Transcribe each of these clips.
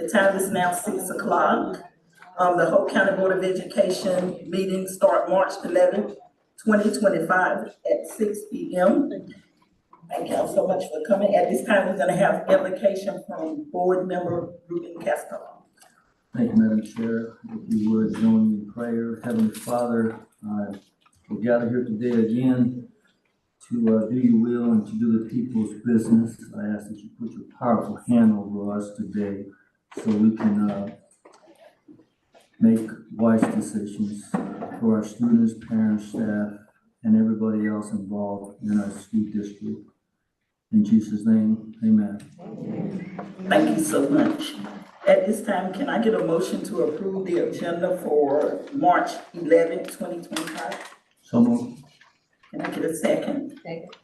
The time is now 6 o'clock. The Hope County Board of Education meeting start March 11th, 2025 at 6 p.m. Thank y'all so much for coming. At this time, we're gonna have invocation from board member Ruben Castro. Thank you, Madam Chair. If you would join me in prayer. Heavenly Father, we gather here today again to do your will and to do the people's business. I ask that you put your powerful hand over us today so we can make wise decisions for our students, parents, staff, and everybody else involved in our school district. In Jesus' name, amen. Thank you so much. At this time, can I get a motion to approve the agenda for March 11th, 2025? So moved. Can I get a second? Second.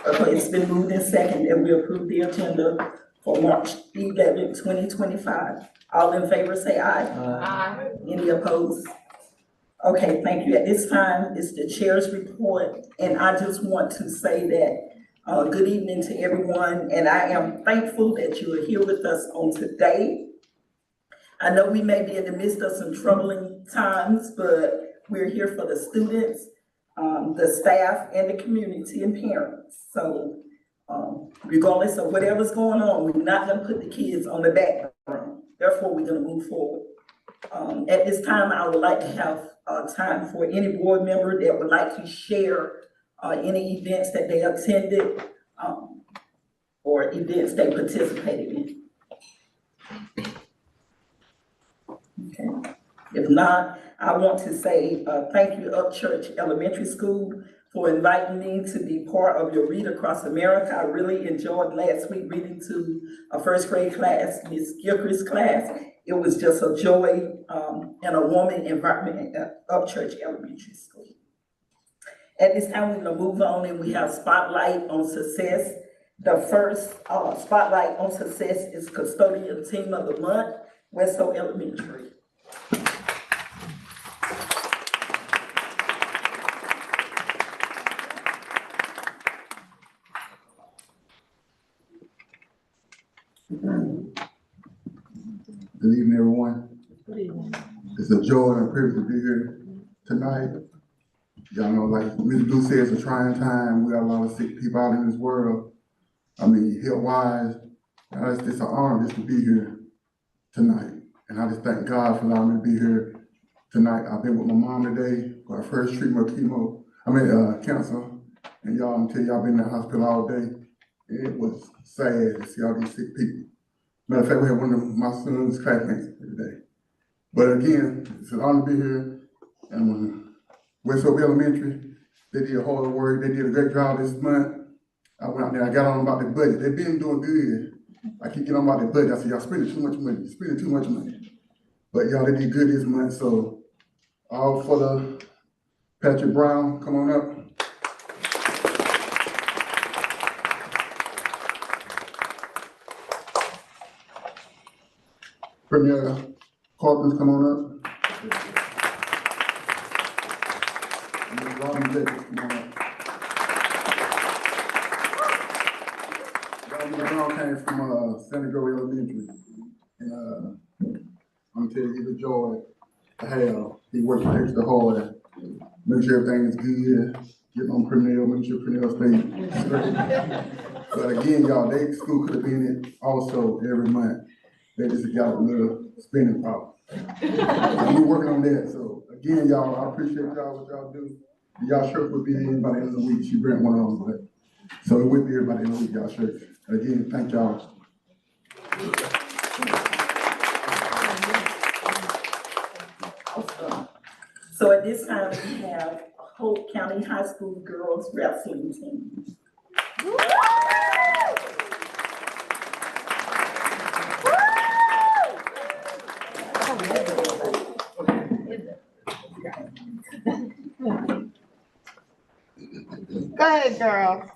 Okay, it's been moved in second and we approve the agenda for March 11th, 2025. All in favor say aye. Aye. Any opposed? Okay, thank you. At this time, it's the chair's report, and I just want to say that good evening to everyone, and I am thankful that you are here with us on today. I know we may be in the midst of some troubling times, but we're here for the students, the staff, and the community and parents. So regardless of whatever's going on, we're not going to put the kids on the back burner. Therefore, we're going to move forward. At this time, I would like to have time for any board member that would like to share any events that they attended or events they participated in. Okay. If not, I want to say thank you, Upchurch Elementary School, for inviting me to be part of your Read Across America. I really enjoyed last week reading to a first grade class, Miss Gilchrist's class. It was just a joy and a warming environment at Upchurch Elementary School. At this time, we're gonna move on and we have Spotlight on Success. The first Spotlight on Success is Custodian Team of the Month, Westhoe Elementary. Good evening, everyone. Good evening. It's a joy and a privilege to be here tonight. Y'all know, like Ms. Blue said, it's a trying time. We got a lot of sick people out in this world. I mean, health-wise, it's just an honor just to be here tonight. And I just thank God for allowing me to be here tonight. I've been with my mom today for our first treatment of cancer. And y'all, I'm telling you, I've been in the hospital all day. It was sad to see all these sick people. Matter of fact, we had one of my son's classmates today. But again, it's an honor to be here. And Westhoe Elementary, they did hard work. They did a great job this month. I went out there, I got on about the budget. They've been doing good. I keep getting on about the budget. I said, y'all spending too much money. You're spending too much money. But y'all, they did good this month. So all for the Patrick Brown, come on up. Premier Corcoran's, come on up. And Robin Davis, come on up. Robin Brown came from Senegal Elementary. And I'm telling you, the joy to have. He worked extra hard. Make sure everything is good. Get on Purnell, make sure Purnell stays straight. But again, y'all, they school could have been it also every month. They just got a little spending problem. So we're working on that. So again, y'all, I appreciate y'all what y'all do. Y'all shirt will be in by the end of the week. She brought one of them, but so it will be here by the end of the week, y'all shirt. Again, thank y'all. So at this time, we have Hope County High School girls wrestling team. Go ahead, girl.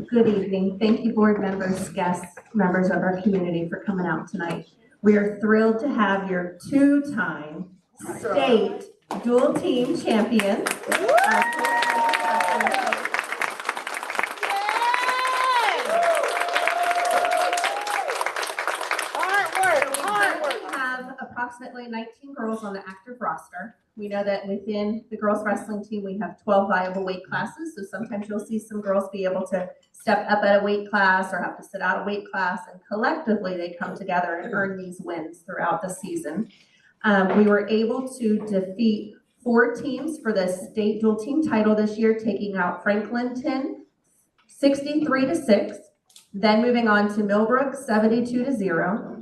Good evening. Thank you, board members, guests, members of our community for coming out tonight. We are thrilled to have your two-time state dual team champion. approximately 19 girls on the active roster. We know that within the girls wrestling team, we have 12 viable weight classes. So sometimes you'll see some girls be able to step up at a weight class or have to sit out a weight class, and collectively they come together and earn these wins throughout the season. We were able to defeat 4 teams for the state dual team title this year, taking out Franklinton 63-6, then moving on to Millbrook 72-0,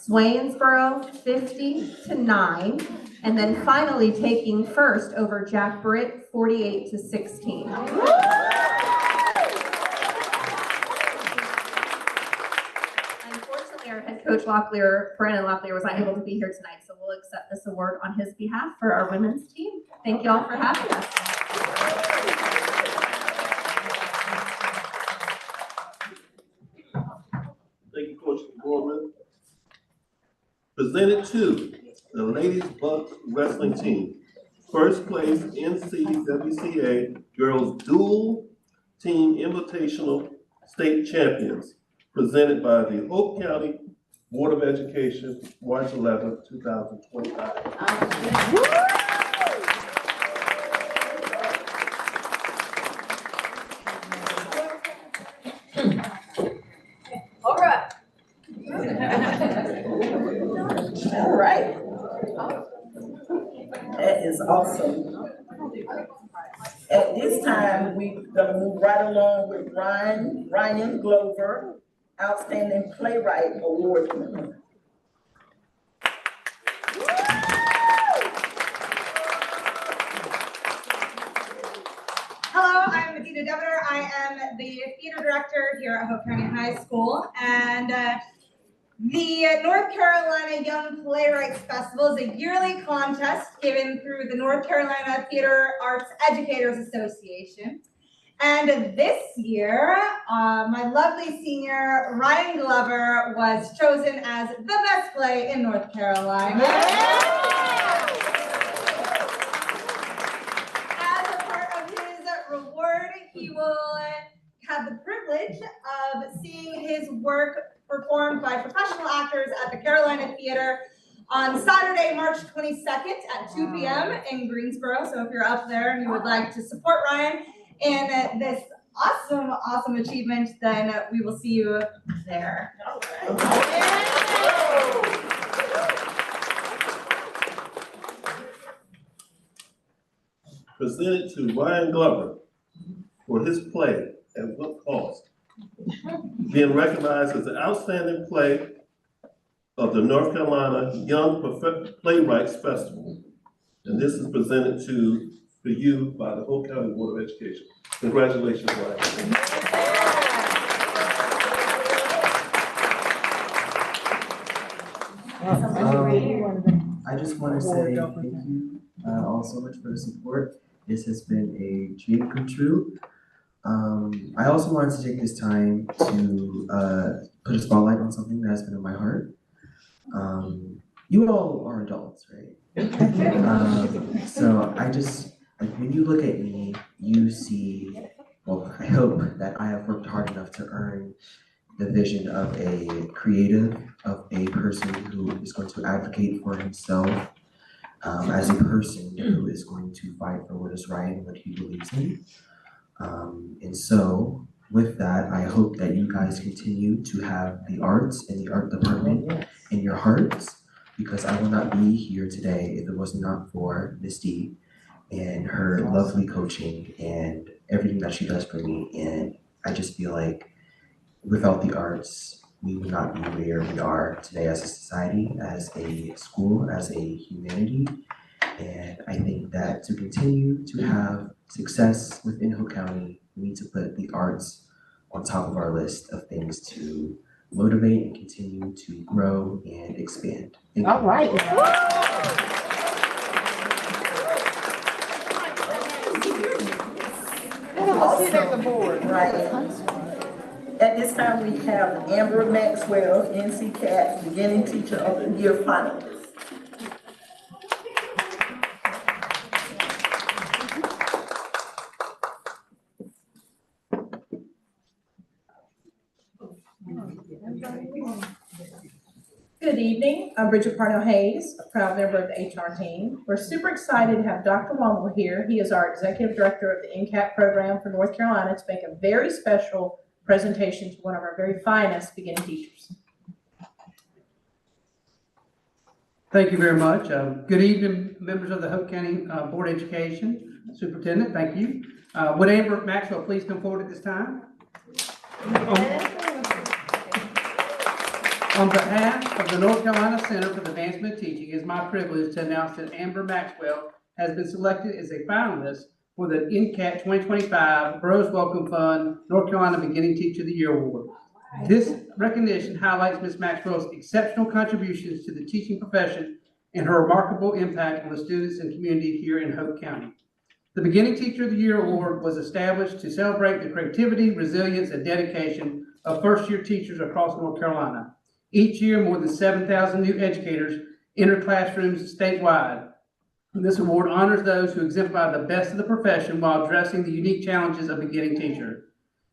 Swainsboro 50-9, and then finally taking first over Jack Britt 48-16. Unfortunately, our head coach Brandon Locklear was not able to be here tonight, so we'll accept this award on his behalf for our women's team. Thank you all for having us. Thank you, Coach Gorman. Presented to the Ladies Bucks Wrestling Team. First place NCWCA Girls Dual Team Invitational State Champions. Presented by the Hoke County Board of Education, March 11, 2025. All right. That is awesome. At this time, we're gonna move right along with Ryan Glover, Outstanding Playwright Award winner. Hello, I'm Medina Demeter. I am the theater director here at Hope County High School, and the North Carolina Young Playwrights Festival is a yearly contest given through the North Carolina Theater Arts Educators Association. And this year, my lovely senior, Ryan Glover, was chosen as the best play in North Carolina. As a part of his reward, he will have the privilege of seeing his work performed by professional actors at the Carolina Theater on Saturday, March 22nd at 2 p.m. in Greensboro. So if you're up there and you would like to support Ryan in this awesome achievement, then we will see you there. Presented to Ryan Glover for his play At What Cost. Being recognized as the outstanding play of the North Carolina Young Playwrights Festival. And this is presented for you by the Hope County Board of Education. Congratulations, Ryan. I just want to say thank you all so much for the support. This has been a dream come true. I also wanted to take this time to put a spotlight on something that has been in my heart. You all are adults, right? So I just, like, when you look at me, you see, well, I hope that I have worked hard enough to earn the vision of a creative, of a person who is going to advocate for himself, as a person who is going to fight for what is right and what he believes in. And so with that, I hope that you guys continue to have the arts and the art department in your hearts, because I will not be here today if it was not for Miss D and her lovely coaching and everything that she does for me. And I just feel like without the arts, we would not be where we are today as a society, as a school, as a humanity. And I think that to continue to have success within Hope County, we need to put the arts on top of our list of things to motivate and continue to grow and expand. Thank you. All right. Right. At this time, we have Amber Maxwell, NC Cat, beginning teacher of the year finalist. Good Good evening. I'm Bridget Parnell Hayes, a proud member of the HR team. We're super excited to have Dr. Womble here. He is our Executive Director of the NCAP program for North Carolina to make a very special presentation to one of our very finest beginning teachers. Thank you very much. Good evening, members of the Hoke County Board of Education. Superintendent, thank you. Would Amber Maxwell please come forward at this time? On behalf of the North Carolina Center for the Advancement of Teaching, it is my privilege to announce that Amber Maxwell has been selected as a finalist for the NCAT 2025 Burroughs Welcome Fund North Carolina Beginning Teacher of the Year Award. This recognition highlights Ms. Maxwell's exceptional contributions to the teaching profession and her remarkable impact on the students and community here in Hoke County. The Beginning Teacher of the Year Award was established to celebrate the creativity, resilience, and dedication of first-year teachers across North Carolina. Each year, more than 7,000 new educators enter classrooms statewide. This award honors those who exemplify the best of the profession while addressing the unique challenges of beginning teacher.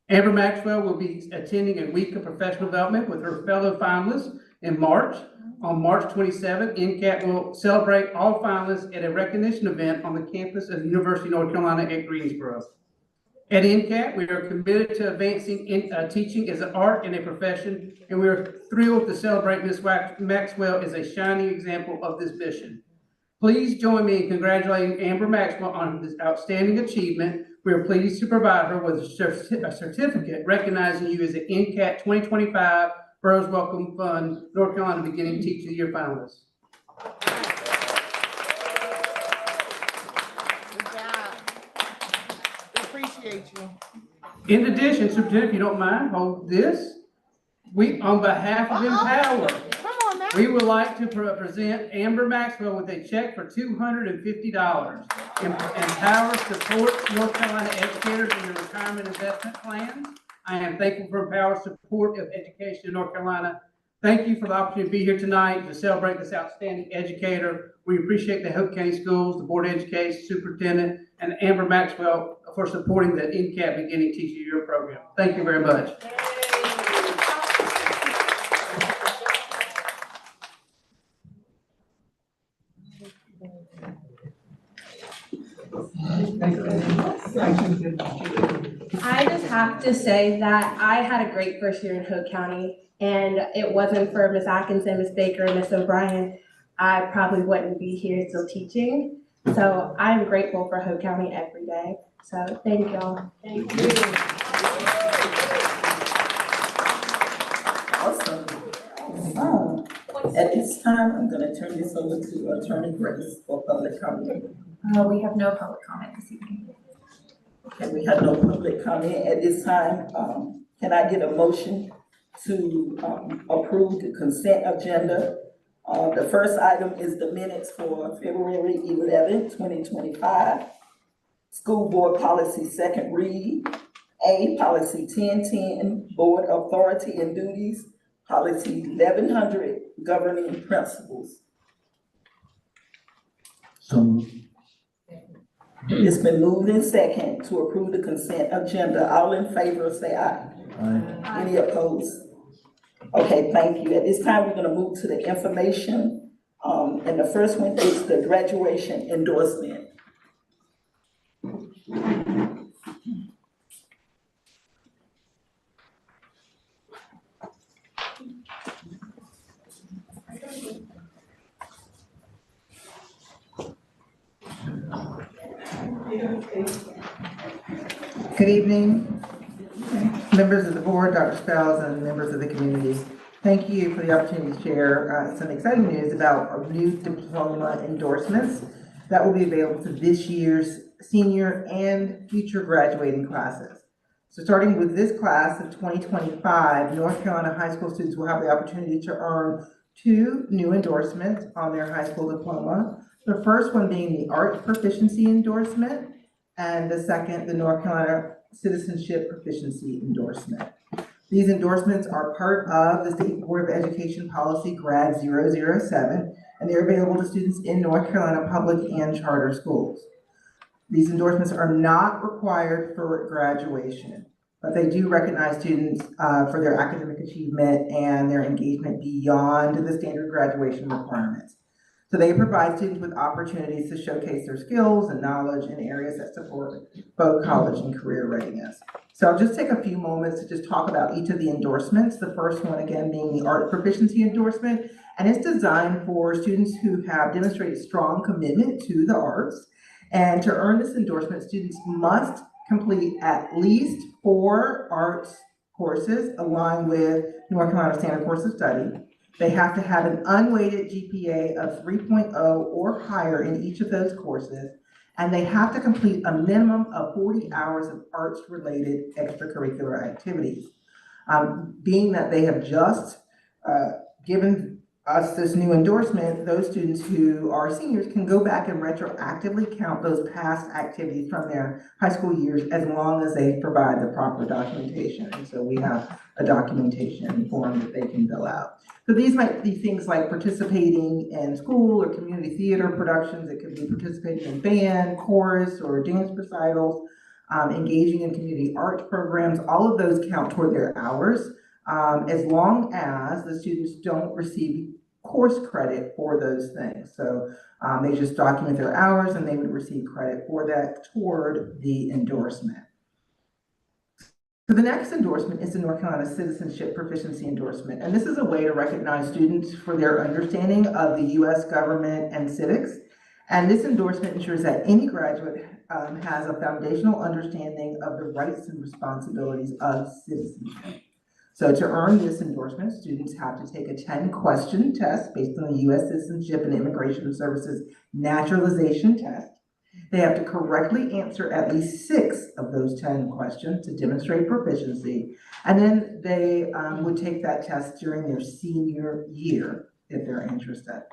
Amber Maxwell will be attending a week of professional development with her fellow finalists in March. On March 27th, NCAT will celebrate all finalists at a recognition event on the campus of the University of North Carolina at Greensboro. At NCAT, we are committed to advancing teaching as an art and a profession, and we are thrilled to celebrate Ms. Maxwell as a shining example of this mission. Please join me in congratulating Amber Maxwell on this outstanding achievement. We are pleased to provide her with a certificate recognizing you as an NCAT 2025 Burroughs Welcome Fund North Carolina Beginning Teacher of the Year finalist. In addition, Superintendent, if you don't mind, hold this. On behalf of Empower, we would like to present Amber Maxwell with a check for $250. Empower supports North Carolina educators in their retirement investment plans. I am thankful for Empower's support of education in North Carolina. Thank you for the opportunity to be here tonight to celebrate this outstanding educator. We appreciate the Hoke County Schools, the Board of Education, Superintendent, and Amber Maxwell for supporting the NCAT Beginning Teacher of the Year program. Thank you very much. I just have to say that I had a great first year in Hoke County, and it wasn't for Ms. Atkins and Ms. Baker and Ms. O'Brien, I probably wouldn't be here still teaching. So I'm grateful for Hoke County every day. So thank y'all. Thank you. Awesome. At this time, I'm going to turn this over to Attorney Grace for public comment. We have no public comment this evening. Okay, we have no public comment at this time. Can I get a motion to approve the consent agenda? The first item is the minutes for February 11, 2025. School Board Policy second read. A, Policy 1010, Board Authority and Duties. Policy 1100, Governing Principles. So It's been moved in second to approve the consent agenda. All in favor, say aye. Aye. Any opposed? Okay, thank you. At this time, we're gonna move to the information. And the first one is the graduation endorsement. Good evening, members of the board, Dr. Spells, and members of the community. Thank you for the opportunity to share some exciting news about our new diploma endorsements that will be available to this year's senior and future graduating classes. So starting with this class of 2025, North Carolina high school students will have the opportunity to earn 2 new endorsements on their high school diploma. The first one being the Art Proficiency Endorsement, and the second, the North Carolina Citizenship Proficiency Endorsement. These endorsements are part of the State Board of Education Policy Grad 007, and they're available to students in North Carolina public and charter schools. These endorsements are not required for graduation, but they do recognize students for their academic achievement and their engagement beyond the standard graduation requirements. So they provide students with opportunities to showcase their skills and knowledge in areas that support both college and career readiness. So I'll just take a few moments to just talk about each of the endorsements. The first one, again, being the art proficiency endorsement, and it's designed for students who have demonstrated strong commitment to the arts. And to earn this endorsement, students must complete at least 4 arts courses aligned with North Carolina Standard Course of Study. They have to have an unweighted GPA of 3.0 or higher in each of those courses, and they have to complete a minimum of 40 hours of arts-related extracurricular activities. Being that they have just given us this new endorsement, those students who are seniors can go back and retroactively count those past activities from their high school years as long as they provide the proper documentation. And so we have a documentation form that they can fill out. So these might be things like participating in school or community theater productions. It could be participating in band, chorus, or dance recitals, engaging in community arts programs. All of those count toward their hours, as long as the students don't receive course credit for those things. So they just document their hours and they would receive credit for that toward the endorsement. So the next endorsement is the North Carolina Citizenship Proficiency Endorsement. And this is a way to recognize students for their understanding of the U.S. government and civics. And this endorsement ensures that any graduate has a foundational understanding of the rights and responsibilities of citizenship. So to earn this endorsement, students have to take a 10-question test based on the U.S. Citizenship and Immigration Services Naturalization Test. They have to correctly answer at least 6 of those 10 questions to demonstrate proficiency. And then they would take that test during their senior year if they're interested.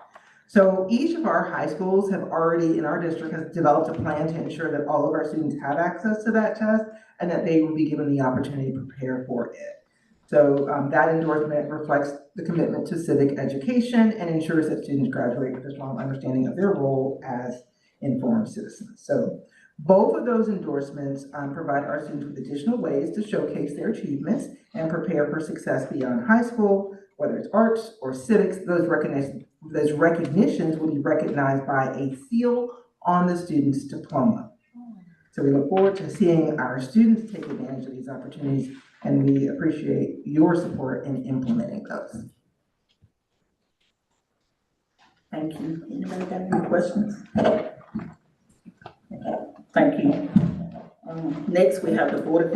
So each of our high schools have already, in our district, has developed a plan to ensure that all of our students have access to that test and that they will be given the opportunity to prepare for it. So that endorsement reflects the commitment to civic education and ensures that students graduate with a strong understanding of their role as informed citizens. So both of those endorsements provide our students with additional ways to showcase their achievements and prepare for success beyond high school, whether it's arts or civics. Those recognitions will be recognized by a seal on the student's diploma. So we look forward to seeing our students take advantage of these opportunities, and we appreciate your support in implementing those. Thank you. Anybody got any questions? Thank you. Next, we have the Board of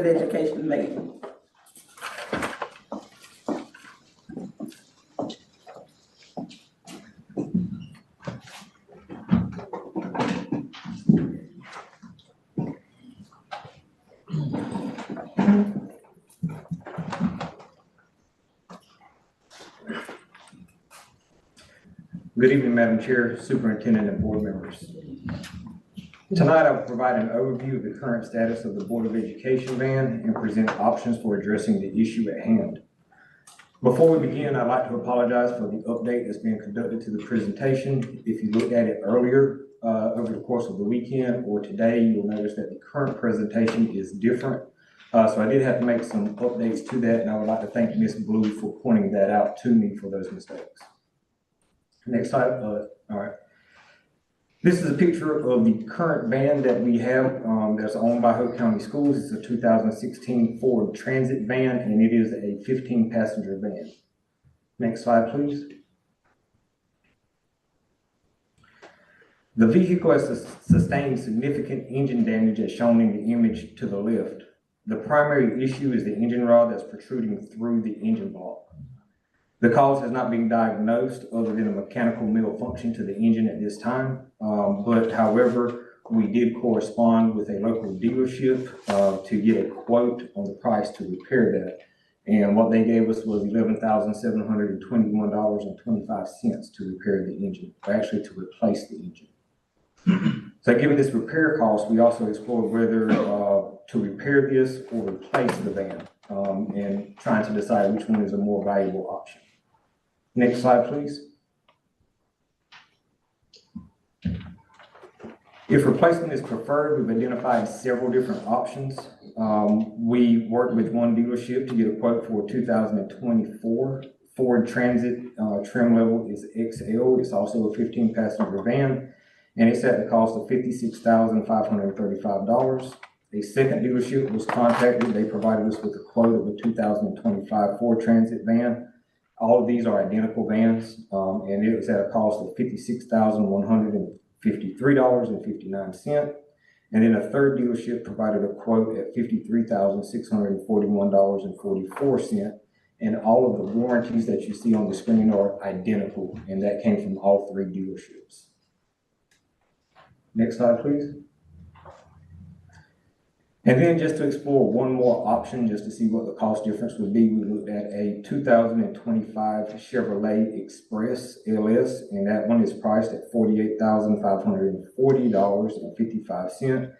Education meeting. Good evening, Madam Chair, Superintendent, and board members. Tonight, I will provide an overview of the current status of the Board of Education ban and present options for addressing the issue at hand. Before we begin, I'd like to apologize for the update that's being conducted to the presentation. If you looked at it earlier over the course of the weekend or today, you'll notice that the current presentation is different. So I did have to make some updates to that, and I would like to thank Ms. Blue for pointing that out to me for those mistakes. Next slide. All right. This is a picture of the current van that we have that's owned by Hoke County Schools. It's a 2016 Ford Transit van, and it is a 15-passenger van. Next slide, please. The vehicle has sustained significant engine damage as shown in the image to the left. The primary issue is the engine rod that's protruding through the engine block. The cause has not been diagnosed other than a mechanical malfunction to the engine at this time. But however, we did correspond with a local dealership to get a quote on the price to repair that. And what they gave us was $11,721.25 to repair the engine, or actually to replace the engine. So given this repair cost, we also explored whether to repair this or replace the van and trying to decide which one is a more valuable option. Next slide, please. If replacement is preferred, we've identified several different options. We worked with one dealership to get a quote for 2024 Ford Transit. Trim level is XL. It's also a 15-passenger van, and it's at the cost of $56,535. A second dealership was contacted. They provided us with a quote of a 2025 Ford Transit van. All of these are identical vans, and it was at a cost of $56,153.59. And then a third dealership provided a quote at $53,641.44. And all of the warranties that you see on the screen are identical, and that came from all three dealerships. Next slide, please. And then just to explore one more option, just to see what the cost difference would be, we looked at a 2025 Chevrolet Express LS, and that one is priced at $48,540.55.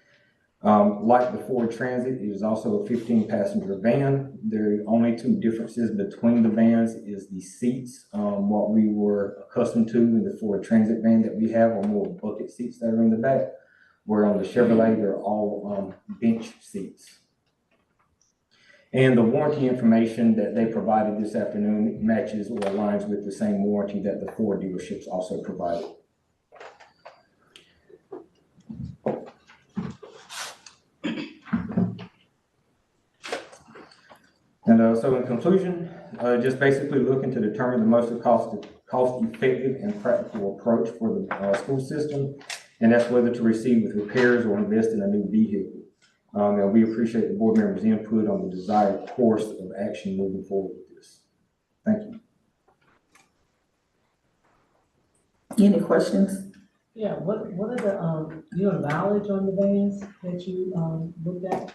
Like the Ford Transit, it is also a 15-passenger van. The only two differences between the vans is the seats. What we were accustomed to in the Ford Transit van that we have are more bucket seats that are in the back, where on the Chevrolet, they're all bench seats. And the warranty information that they provided this afternoon matches or aligns with the same warranty that the Ford dealerships also provided. And so in conclusion, just basically looking to determine the most cost-effective and practical approach for the school system, and that's whether to proceed with repairs or invest in a new vehicle. And we appreciate the board members' input on the desired course of action moving forward with this. Thank you. Any questions? Yeah, what are the, you have mileage on the vans that you, looked at?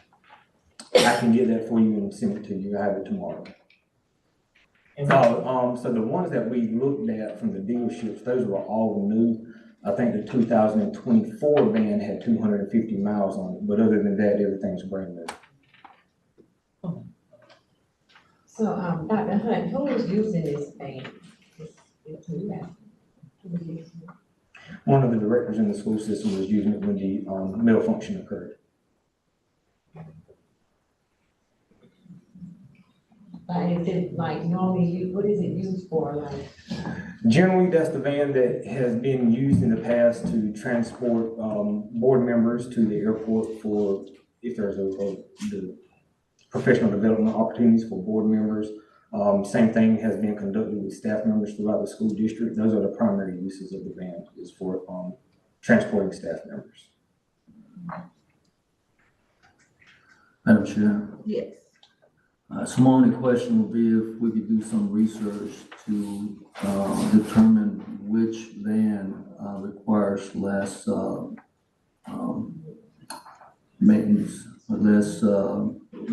I can get that for you and send it to you. I have it tomorrow. So the ones that we looked at from the dealerships, those were all new. I think the 2024 van had 250 miles on it, but other than that, everything's brand new. Okay. So, Dr. Hunt, who is using this van? One of the directors in the school system was using it when the malfunction occurred. Is it like normally what is it used for? Like, generally, that's the van that has been used in the past to transport board members to the airport for if there's the professional development opportunities for board members. Same thing has been conducted with staff members throughout the school district. Those are the primary uses of the van, is for transporting staff members. Madam Chair. Yes. So my only question would be if we could do some research to determine which van requires less maintenance, or less,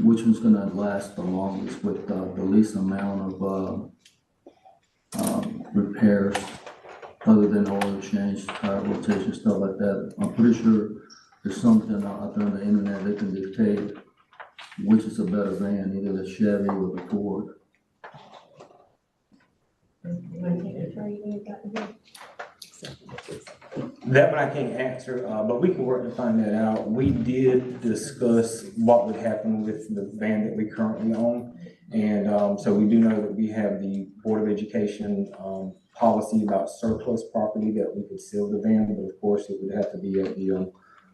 which one's gonna last the longest with the least amount of repairs, other than oil change, tire rotation, stuff like that. I'm pretty sure there's something out there on the internet that can dictate which is a better van, either the Chevy or the Ford. That one I can't answer, but we can work to find that out. We did discuss what would happen with the van that we currently own. And so we do know that we have the Board of Education policy about surplus property that we could sell the van, but of course it would have to be at the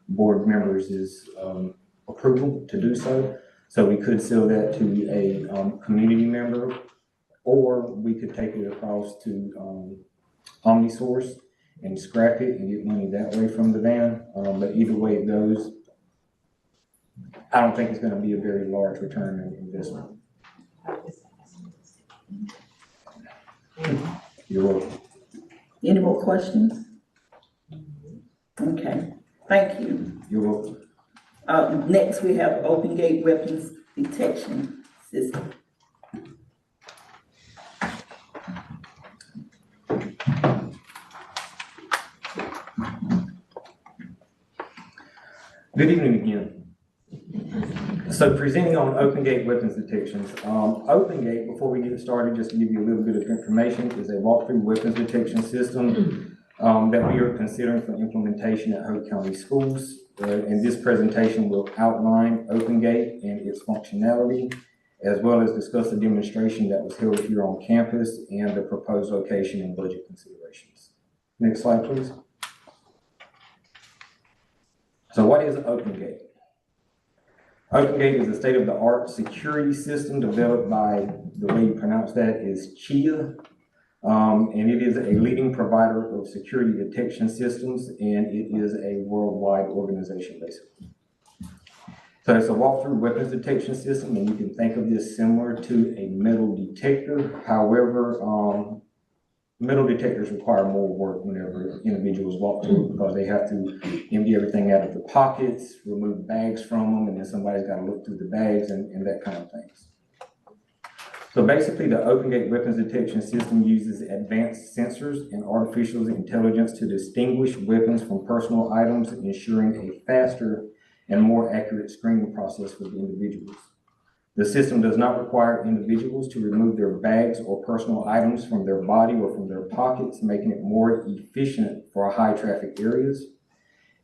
board members' approval to do so. So we could sell that to a community member, or we could take it across to OmniSource and scrap it and get money that way from the van. But either way it goes, I don't think it's going to be a very large return on investment. You're welcome. Any more questions? Okay, thank you. You're welcome. Next, we have Open Gate Weapons Detection System. Good evening again. So presenting on Open Gate Weapons Detections. Open Gate, before we get started, just to give you a little bit of information, is a walk-through weapons detection system that we are considering for implementation at Hoke County Schools. and this presentation will outline OpenGate and its functionality, as well as discuss the demonstration that was held here on campus and the proposed location and budget considerations. Next slide, please. So what is OpenGate? OpenGate is a state-of-the-art security system developed by, the way you pronounce that is chia, and it is a leading provider of security detection systems, and it is a worldwide organization, basically. So it's a walk-through weapons detection system, and you can think of this similar to a metal detector. However, metal detectors require more work whenever individuals walk through it, because they have to empty everything out of the pockets, remove bags from them, and then somebody's got to look through the bags and that kind of things. So basically, the OpenGate weapons detection system uses advanced sensors and artificial intelligence to distinguish weapons from personal items, ensuring a faster and more accurate screening process for the individuals. The system does not require individuals to remove their bags or personal items from their body or from their pockets, making it more efficient for high traffic areas.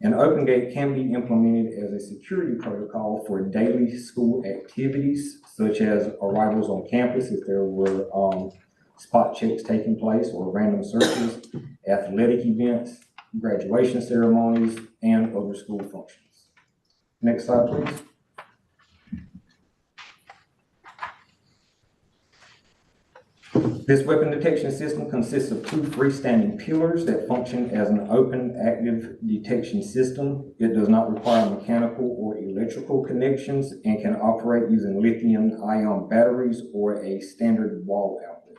And OpenGate can be implemented as a security protocol for daily school activities, such as arrivals on campus if there were spot checks taking place or random searches, athletic events, graduation ceremonies, and other school functions. Next slide, please. This weapon detection system consists of two freestanding pillars that function as an open active detection system. It does not require mechanical or electrical connections and can operate using lithium-ion batteries or a standard wall outlet.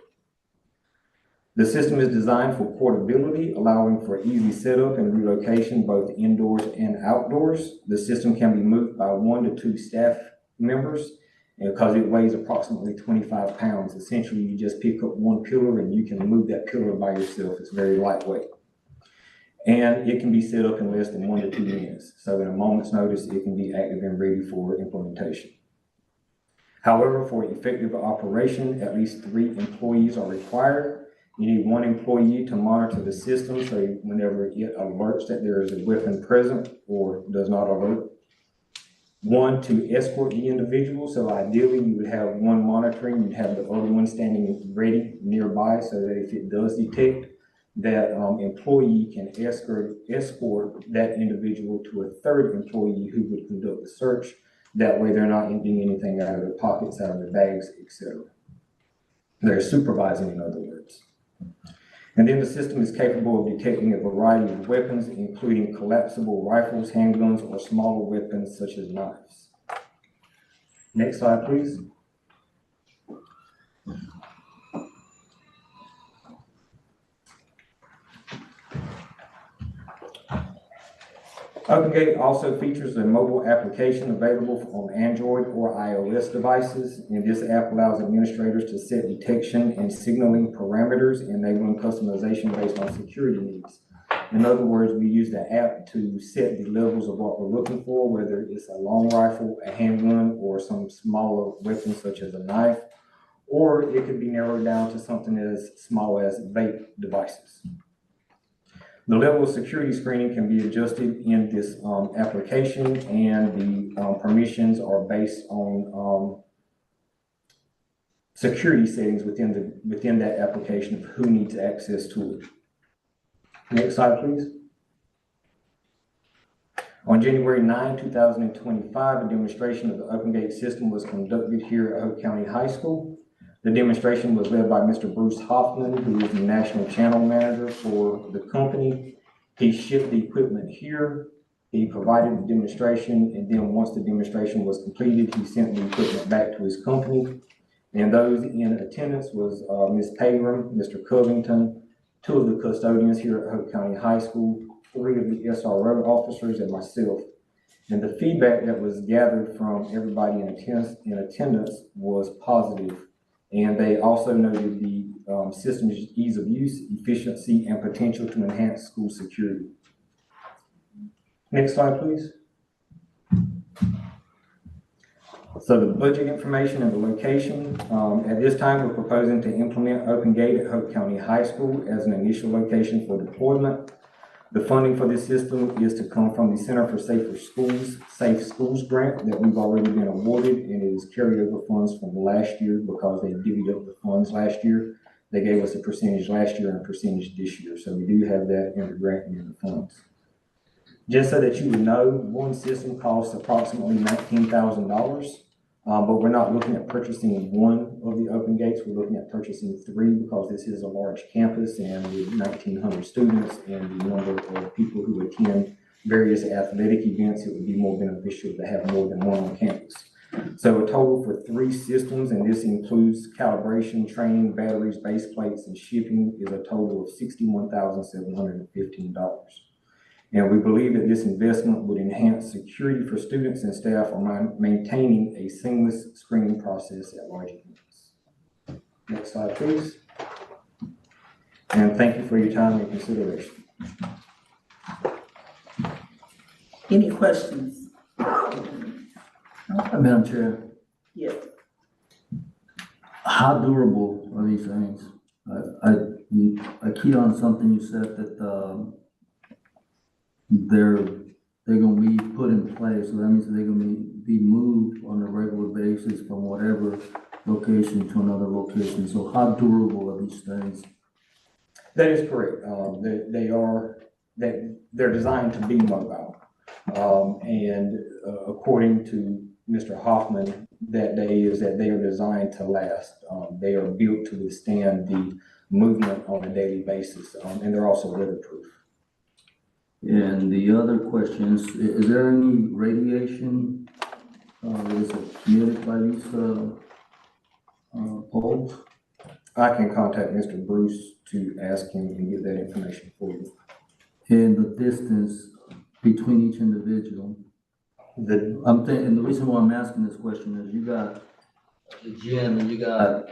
The system is designed for portability, allowing for easy setup and relocation both indoors and outdoors. The system can be moved by 1 to 2 staff members, and because it weighs approximately 25 pounds, essentially you just pick up one pillar and you can move that pillar by yourself. It's very lightweight. And it can be set up in less than 1 to 2 minutes. So in a moment's notice, it can be active and ready for implementation. However, for effective operation, at least 3 employees are required. You need 1 employee to monitor the system, so whenever it alerts that there is a weapon present or does not alert. 1 to escort the individual, so ideally you would have 1 monitoring, you'd have the other one standing ready nearby, so that if it does detect, that employee can escort that individual to a 3rd employee who would conduct the search. That way they're not emptying anything out of their pockets, out of their bags, etc. They're supervising, in other words. And then the system is capable of detecting a variety of weapons, including collapsible rifles, handguns, or smaller weapons such as knives. Next slide, please. OpenGate also features a mobile application available on Android or iOS devices, and this app allows administrators to set detection and signaling parameters, enabling customization based on security needs. In other words, we use the app to set the levels of what we're looking for, whether it's a long rifle, a handgun, or some smaller weapon such as a knife, or it could be narrowed down to something as small as vape devices. The level of security screening can be adjusted in this application, and the permissions are based on security settings within that application of who needs access to it. Next slide, please. On January 9, 2025, a demonstration of the OpenGate system was conducted here at Hoke County High School. The demonstration was led by Mr. Bruce Hoffman, who is the National Channel Manager for the company. He shipped the equipment here. He provided the demonstration, and then once the demonstration was completed, he sent the equipment back to his company. And those in attendance was Ms. Pagram, Mr. Covington, 2 of the custodians here at Hoke County High School, 3 of the SRO officers, and myself. And the feedback that was gathered from everybody in attendance was positive. And they also noted the system's ease of use, efficiency, and potential to enhance school security. Next slide, please. So the budget information and the location. At this time, we're proposing to implement OpenGate at Hoke County High School as an initial location for deployment. The funding for this system is to come from the Center for Safe Schools grant that we've already been awarded, and it is carryover funds from last year because they divvied up the funds last year. They gave us a percentage last year and a percentage this year, so we do have that in the grant and in the funds. Just so that you would know, one system costs approximately $19,000. But we're not looking at purchasing one of the open gates, we're looking at purchasing 3 because this is a large campus and with 1,900 students and the number of people who attend various athletic events, it would be more beneficial to have more than one on campus. So a total for 3 systems, and this includes calibration, training, batteries, base plates, and shipping, is a total of $61,715. And we believe that this investment would enhance security for students and staff while maintaining a seamless screening process at large events. Next slide, please. And thank you for your time and consideration. Any questions? Madam Chair, Yes. how durable are these things? I keyed on something you said that, they're gonna be put in place, so that means that they're gonna be moved on a regular basis from whatever location to another location. So how durable are these things? That is correct. They're designed to be mobile. According to Mr. Hoffman, that they are designed to last. They are built to withstand the movement on a daily basis, and they're also weatherproof. And the other question is there any radiation, is it emitted by these, poles? I can contact Mr. Bruce to ask him and get that information for you. And the distance between each individual? And the reason why I'm asking this question is you got the gym and you got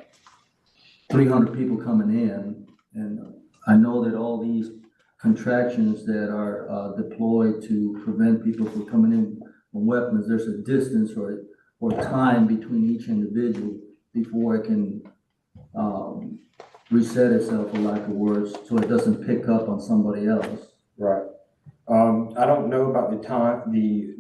300 people coming in, and I know that all these contractions that are deployed to prevent people from coming in with weapons, there's a distance or time between each individual before it can reset itself, for lack of words, so it doesn't pick up on somebody else. Right. I don't know about the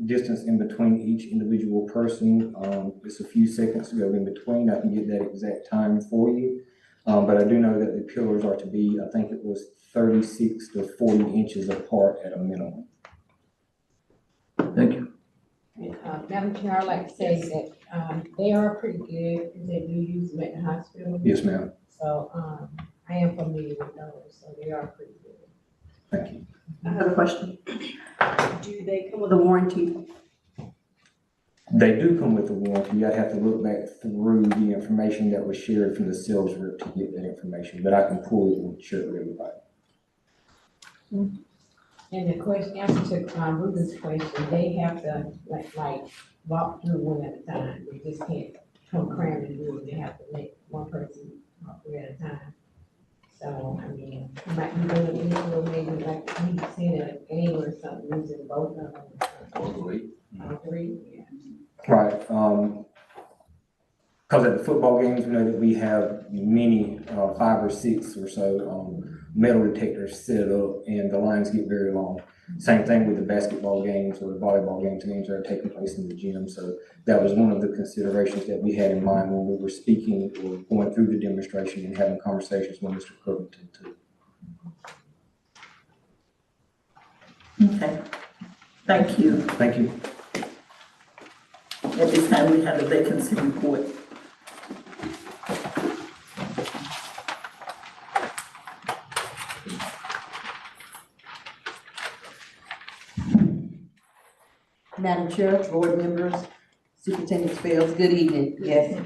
distance in between each individual person. It's a few seconds to go in between. I can get that exact time for you. But I do know that the pillars are to be, I think it was 36 to 40 inches apart at a minimum. Thank you. Madam Chair, I'd like to say that, they are pretty good, because they do use them at the hospital. Yes, ma'am. So, I am familiar with those, so they are pretty good. Thank you. I have a question. Do they come with a warranty? They do come with a warranty. I'd have to look back through the information that was shared from the sales rep to get that information, but I can pull it and share it with everybody. And the answer to Ruben's question, they have to like walk through one at a time. They just can't come cramming and do it. They have to make one person walk through at a time. So, I mean, you might be doing it or maybe like we seen a game or something using both of them. All three. All 3, yeah. Right. Because at the football games, we know that we have many, 5 or 6 or so metal detectors set up, and the lines get very long. Same thing with the basketball games or the volleyball games that are taking place in the gym. So that was one of the considerations that we had in mind when we were speaking or going through the demonstration and having conversations with Mr. Covington too. Okay. Thank you. Thank you. At this time, we have a vacancy report. Madam Chair, board members, Superintendent Spells, good evening. Yes.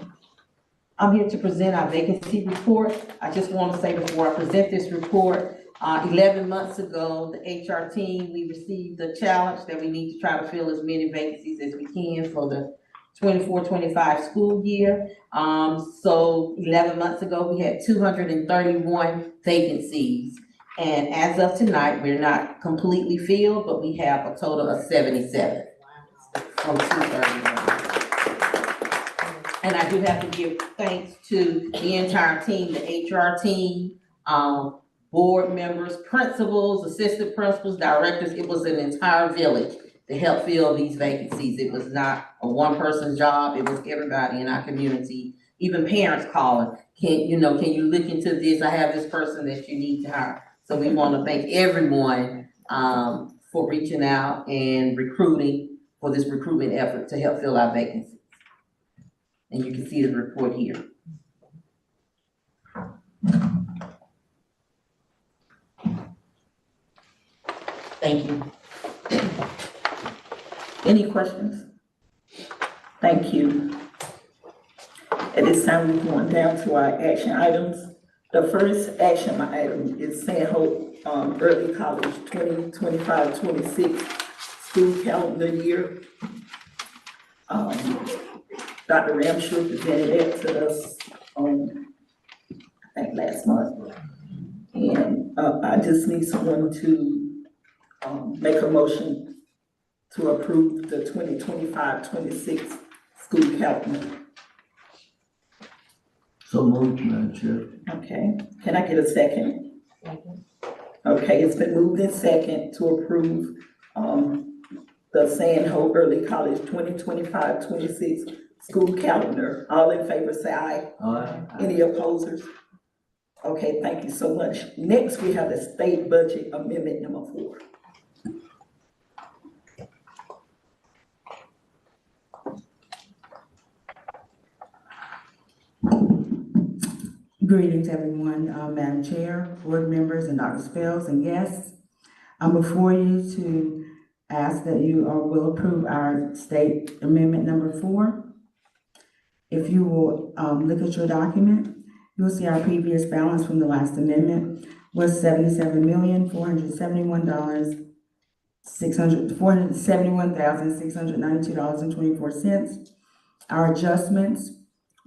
I'm here to present our vacancy report. I just want to say before I present this report, 11 months ago, the HR team, we received the challenge that we need to try to fill as many vacancies as we can for the 24-25 school year. So 11 months ago, we had 231 vacancies. And as of tonight, we're not completely filled, but we have a total of 77 from 231. And I do have to give thanks to the entire team, the HR team, board members, principals, assistant principals, directors. It was an entire village to help fill these vacancies. It was not a one-person job. It was everybody in our community, even parents calling. Can you look into this? I have this person that you need to hire. So we want to thank everyone, for reaching out and recruiting for this recruitment effort to help fill our vacancies. And you can see the report here. Thank you. Any questions? Thank you. At this time, we're going down to our action items. The first action item is Hoke Early College 2025-26 school calendar year. Dr. Ramshaw presented it to us on, I think, last month. And I just need someone to make a motion to approve the 2025-26 school calendar. So moved, Madam Chair. Okay, can I get a second? Okay, it's been moved in second to approve, the Hoke Early College 2025-26 school calendar. All in favor, say aye. Aye. Any opposers? Okay, thank you so much. Next, we have the state budget amendment number 4. Greetings, everyone, Madam Chair, board members, and Dr. Spells and guests. I'm before you to ask that you will approve our state amendment number 4. If you will look at your document, you'll see our previous balance from the last amendment was $471,692.24. Our adjustments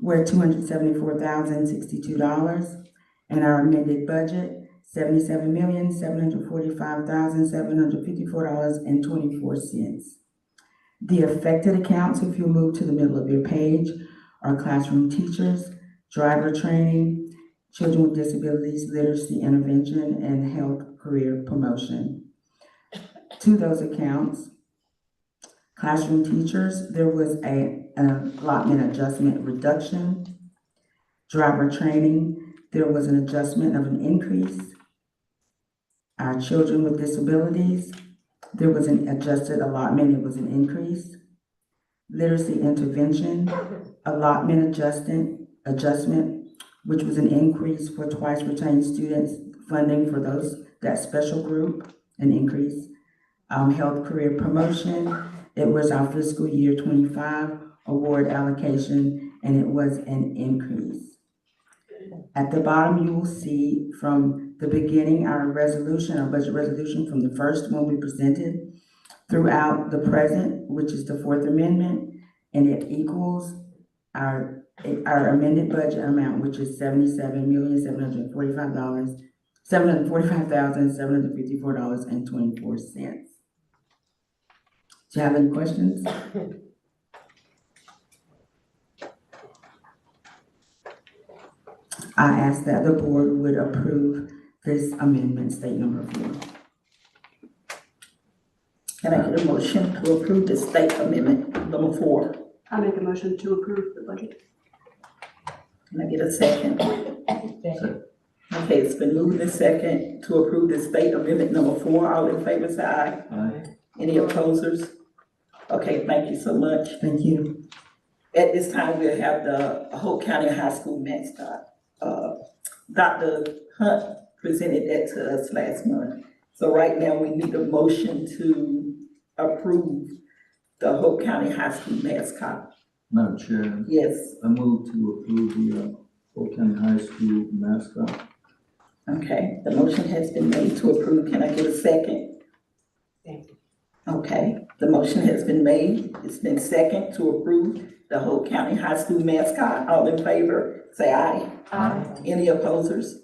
were $274,062, and our amended budget, $77,745,754.24. The affected accounts, if you move to the middle of your page, are classroom teachers, driver training, children with disabilities, literacy intervention, and health career promotion. To those accounts, classroom teachers, there was an allotment adjustment reduction. Driver training, there was an adjustment of an increase. Our children with disabilities, there was an adjusted allotment, it was an increase. Literacy intervention, allotment adjustment, which was an increase for twice retained students, funding for that special group, an increase. Health career promotion, it was our fiscal year 25 award allocation, and it was an increase. At the bottom, you will see from the beginning, our budget resolution from the first one we presented throughout the present, which is the 4th amendment, and it equals our amended budget amount, which is $745,754.24. Do you have any questions? I ask that the board would approve this amendment, state number 4. Can I get a motion to approve the state amendment number 4? I make a motion to approve the budget. Can I get a second? Okay, it's been moved in second to approve the state amendment number 4. All in favor, say aye. Aye. Any opposers? Okay, thank you so much. Thank you. At this time, we'll have the Hoke County High School mascot. Dr. Hunt presented that to us last month. So right now, we need a motion to approve the Hoke County High School mascot. Madam Chair. Yes. I move to approve the Hoke County High School mascot. Okay, the motion has been made to approve. Can I get a second? Okay, the motion has been made. It's been second to approve the Hoke County High School mascot. All in favor, say aye. Aye. Any opposers?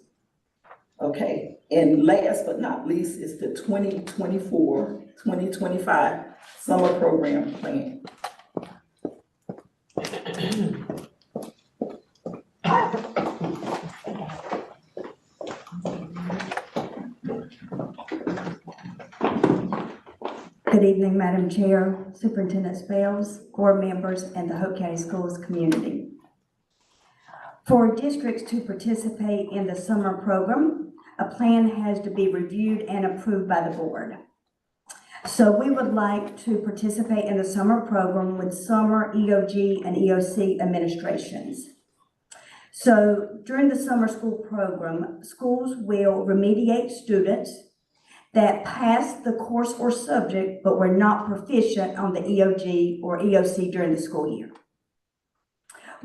Okay, and last but not least is the 2024-2025 summer program plan. Good evening, Madam Chair, Superintendent Spells, board members, and the Hope County Schools community. For districts to participate in the summer program, a plan has to be reviewed and approved by the board. So we would like to participate in the summer program with summer EOG and EOC administrations. So during the summer school program, schools will remediate students that passed the course or subject but were not proficient on the EOG or EOC during the school year.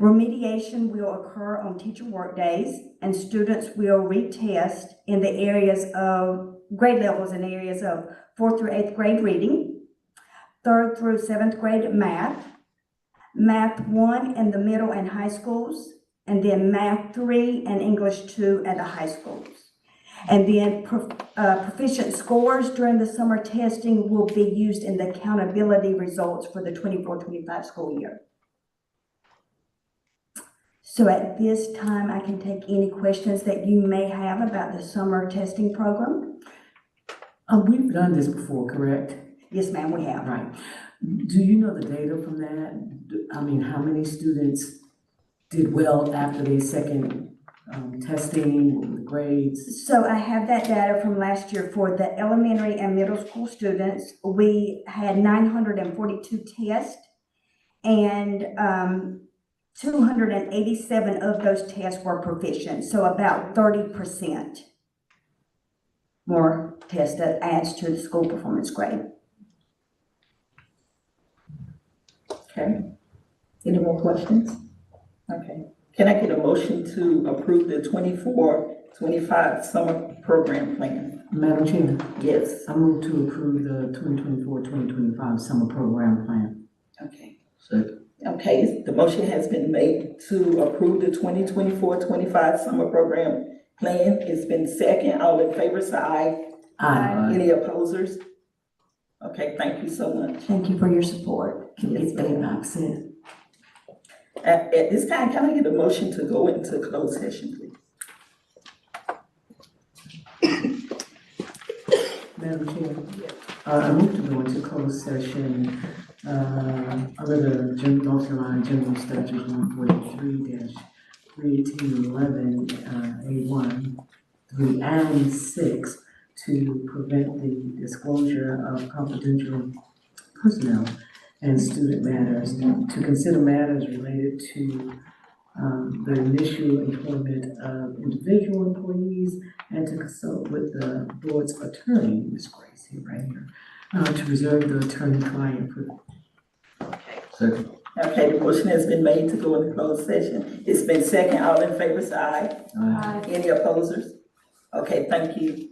Remediation will occur on teacher work days, and students will retest in the areas of grade levels in areas of 4th through 8th grade reading, 3rd through 7th grade math, Math 1 in the middle and high schools, and then Math 3 and English 2 at the high schools. And then proficient scores during the summer testing will be used in the accountability results for the 24-25 school year. So at this time, I can take any questions that you may have about the summer testing program. We've done this before, correct? Yes, ma'am, we have. Right. Do you know the data from that? I mean, how many students did well after their second testing, what were the grades? So I have that data from last year for the elementary and middle school students. We had 942 tests, and 287 of those tests were proficient, so about 30% more tests that adds to the school performance grade. Okay. Any more questions? Okay. Can I get a motion to approve the 24-25 summer program plan? Madam Chair, Yes. I move to approve the 2024-2025 summer program plan. Okay. Second. Okay, the motion has been made to approve the 2024-25 summer program plan. It's been second. All in favor, say aye. Aye. Any opposers? Okay, thank you so much. Thank you for your support. Can we get that accent? At this time, can I get a motion to go into closed session, please? Madam Chair, I move to go into closed session under the North Carolina General Statutes 143-31811 A1, 3 and 6 to prevent the disclosure of confidential personnel and student matters, to consider matters related to the initial employment of individual employees, and to consult with the board's attorney, Ms. Grace here, right here, to reserve the attorney-client privilege. Second. Okay, the motion has been made to go into closed session. It's been second. All in favor, say aye. Aye. Any opposers? Okay, thank you.